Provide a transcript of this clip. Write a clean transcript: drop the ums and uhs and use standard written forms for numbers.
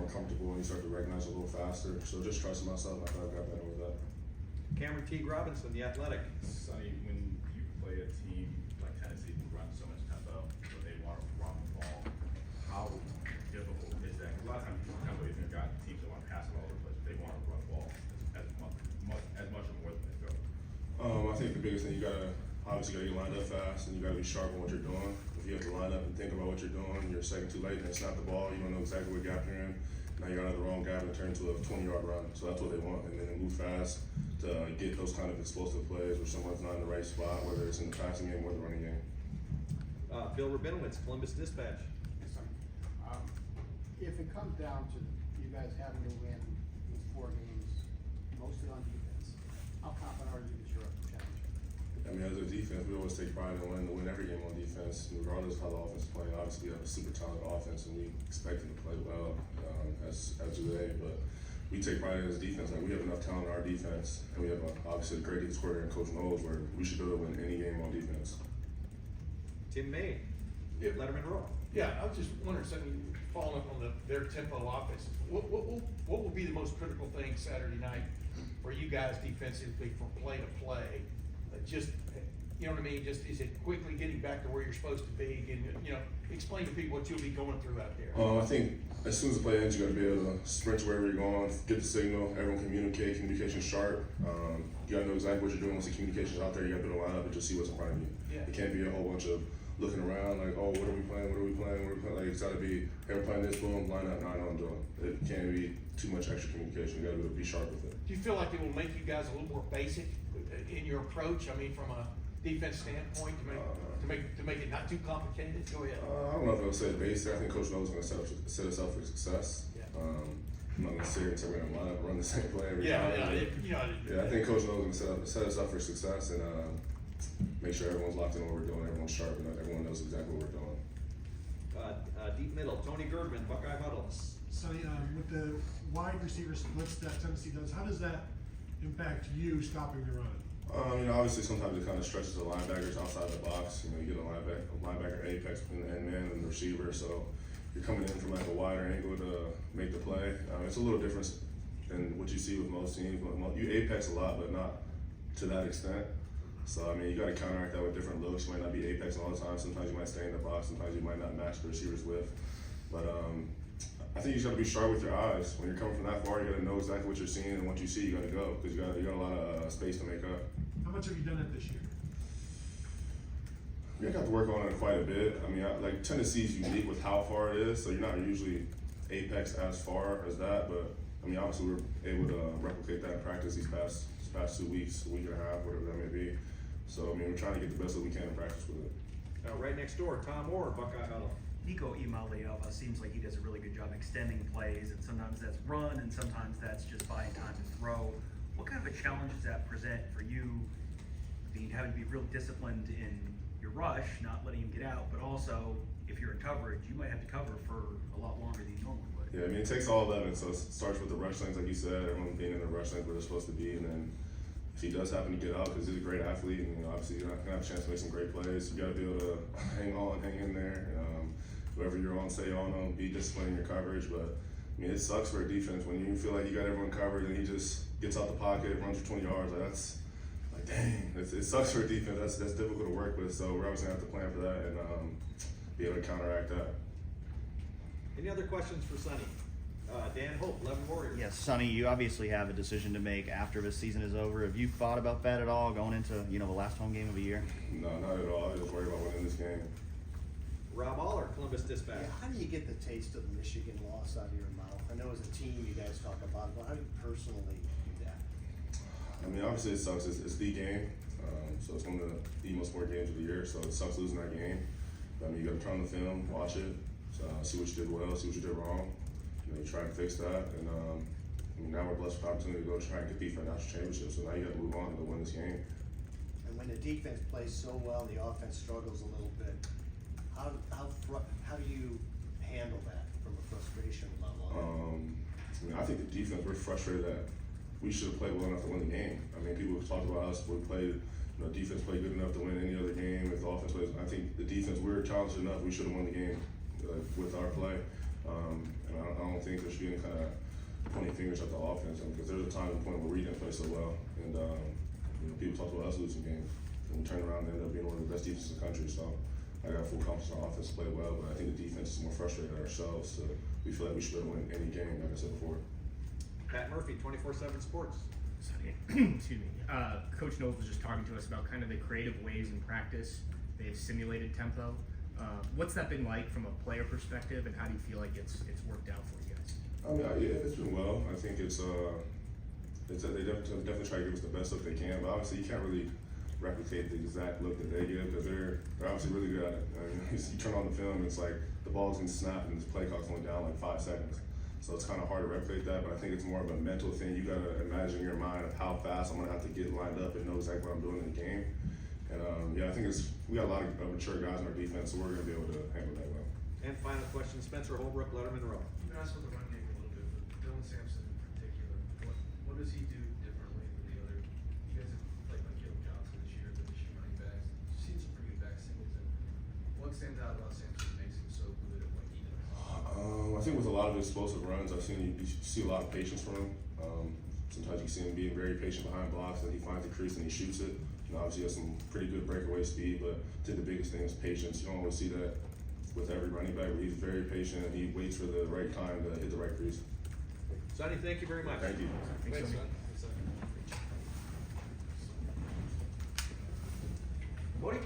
more comfortable and you start to recognize a little faster. So just trusting myself, I thought I got better with that. Cameron T. Robinson, The Athletic. Sonny, when you play a team like Tennessee who runs so much tempo, but they want to run the ball, how difficult is that? 'Cause a lot of times tempo, you've got teams that want to pass it all over the place, but they want to run the ball as much or more than they throw. I think the biggest thing, you gotta obviously get lined up fast and you gotta be sharp on what you're doing. If you have to line up and think about what you're doing, you're a second too late and they snap the ball, you don't know exactly what gap you're in. Now you're out of the wrong gap and it turns into a 20-yard run. So that's what they want. And then they move fast to get those kind of explosive plays where someone's not in the right spot, whether it's in the passing game or the running game. Bill Rabinowitz, Columbus Dispatch. If it comes down to you guys having to win these 4 games, mostly on defense, how confident are you that you're up to challenge? I mean, as a defense, we always take pride in wanting to win every game on defense, regardless of how the offense is playing. Obviously, we have a super talented offense, and we expect them to play well, as do they. But we take pride in as defense. Like, we have enough talent in our defense, and we have obviously a great defense coordinator, Coach Knowles, where we should be able to win any game on defense. Tim May, Yeah. Letterman Row. Yeah, I was just wondering, something following up on their tempo offense. What will be the most critical thing Saturday night for you guys defensively from play to play? Just, you know what I mean? Just, is it quickly getting back to where you're supposed to be? And, you know, explain to people what you'll be going through out there. I think as soon as the play ends, you got to be able to sprint to wherever you're going, get the signal, everyone communicate, communication sharp. You got to know exactly what you're doing once the communication's out there. You got to be able to line up and just see what's in front of you. Yeah. It can't be a whole bunch of looking around like, oh, what are we playing? What are we playing? What are we playing? Like, it's got to be, hey, we're playing this, boom, line up, now I know what I'm doing. It can't be too much extra communication. You got to be able to be sharp with it. Do you feel like it will make you guys a little more basic in your approach? I mean, from a defense standpoint, to make it not too complicated? Go ahead. I don't know if I would say basic. I think Coach Knowles is going to set us up for success. Yeah. I'm not going to sit here and say we're going to line up and run the same play every time. Yeah, I think Coach Knowles is going to set us up for success and make sure everyone's locked in on what we're doing, everyone's sharp, and everyone knows exactly what we're doing. Deep middle, Tony Girdman, Buckeye Huddle. Sonny, with the wide receiver splits that Tennessee does, how does that impact you stopping the run? Obviously sometimes it kind of stretches the linebackers outside the box. You get a linebacker apex between the end man and the receiver, so you're coming in from like a wider angle to make the play. It's a little different than what you see with most teams. You apex a lot, but not to that extent. So, you got to counteract that with different looks. You might not be apex all the time. Sometimes you might stay in the box. Sometimes you might not match the receiver's width. But I think you just got to be sharp with your eyes. When you're coming from that far, you got to know exactly what you're seeing, and once you see, you got to go because you got a lot of space to make up. How much have you done it this year? You got to work on it quite a bit. Like Tennessee's unique with how far it is, so you're not usually apex as far as that. But obviously we're able to replicate that in practice these past 2 weeks, a week and a half, whatever that may be. So we're trying to get the best that we can in practice with it. Right next door, Tom Moore, Buckeye Huddle. Nico Iamaleava seems like he does a really good job extending plays, and sometimes that's run, and sometimes that's just buying time to throw. What kind of a challenge does that present for you? Having to be real disciplined in your rush, not letting him get out, but also if you're in coverage, you might have to cover for a lot longer than you normally would. Yeah, it takes all 11, so it starts with the rush lanes, like you said, everyone being in the rush lanes where they're supposed to be, and then if he does happen to get out, because he's a great athlete, and obviously you're not gonna have a chance to make some great plays, you gotta be able to hang in there. Whoever you're on, stay on them, be disciplined in your coverage. But it sucks for a defense when you feel like you got everyone covered and he just gets out the pocket, runs for 20 yards. That's like, dang, it sucks for a defense. That's difficult to work with. So we're obviously gonna have to plan for that and be able to counteract that. Any other questions for Sonny? Dan Hope, 11 Warriors. Yes, Sonny, you obviously have a decision to make after this season is over. Have you thought about that at all, going into the last home game of the year? No, not at all. I just worried about winning this game. Rob Aller, Columbus Dispatch. Yeah, how do you get the taste of the Michigan loss out of your mouth? I know as a team you guys talk about it, but how do you personally do that? Obviously it sucks. It's the game, so it's one of the most important games of the year. So it sucks losing that game. You got to turn on the film, watch it, see what you did well, see what you did wrong. You try and fix that, and now we're blessed with the opportunity to go try and compete for a national championship. So now you got to move on and go win this game. And when the defense plays so well, the offense struggles a little bit. How do you handle that from a frustration level? I think the defense, we're frustrated that we should have played well enough to win the game. People have talked about us, we played, defense played good enough to win any other game. If the offense plays, I think the defense, we were challenged enough, we should have won the game with our play. And I don't think think there should be any kind of pointing fingers at the offense, because there's a time and point where we didn't play so well, and you know, people talk about us losing games, and we turn around and end up being one of the best defenses in the country. So I got full confidence in our offense to play well, but I think the defense is more frustrated at ourselves. So we feel like we should be able to win any game, like I said before. Pat Murphy, 24/7 Sports. Excuse me. Coach Knowles was just talking to us about kind of the creative ways in practice they've simulated tempo. What's that been like from a player perspective, and how do you feel like it's worked out for you guys? I mean, yeah, it's been well. I think they definitely try to give us the best look they can, but obviously you can't really replicate the exact look that they give, because they're obviously really good at it. I mean, you turn on the film, it's like the ball's gonna snap and this play clock's only down like 5 seconds. So it's kind of hard to replicate that, but I think it's more of a mental thing. You gotta imagine in your mind of how fast I'm gonna have to get lined up and know exactly what I'm doing in the game. And yeah, I think we got a lot of mature guys in our defense, so we're gonna be able to handle that well. And final question, Spencer Holbrook, Letterman Row. You can ask about the run game a little bit, but Dylan Sampson in particular, what does he do differently than the other? You guys have played like Caleb Johnson this year, the issue running backs. You've seen some pretty good back singles. And what stands out about Sampson that makes him so good at what he does? I think with a lot of explosive runs, I've seen you see a lot of patience from him. Sometimes you see him being very patient behind blocks, and he finds the crease and he shoots it. And obviously he has some pretty good breakaway speed, but I think the biggest thing is patience. You don't always see that with every running back, but he's very patient and he waits for the right time to hit the right crease. Sonny, thank you very much. Thank you. Thanks, son. Woody?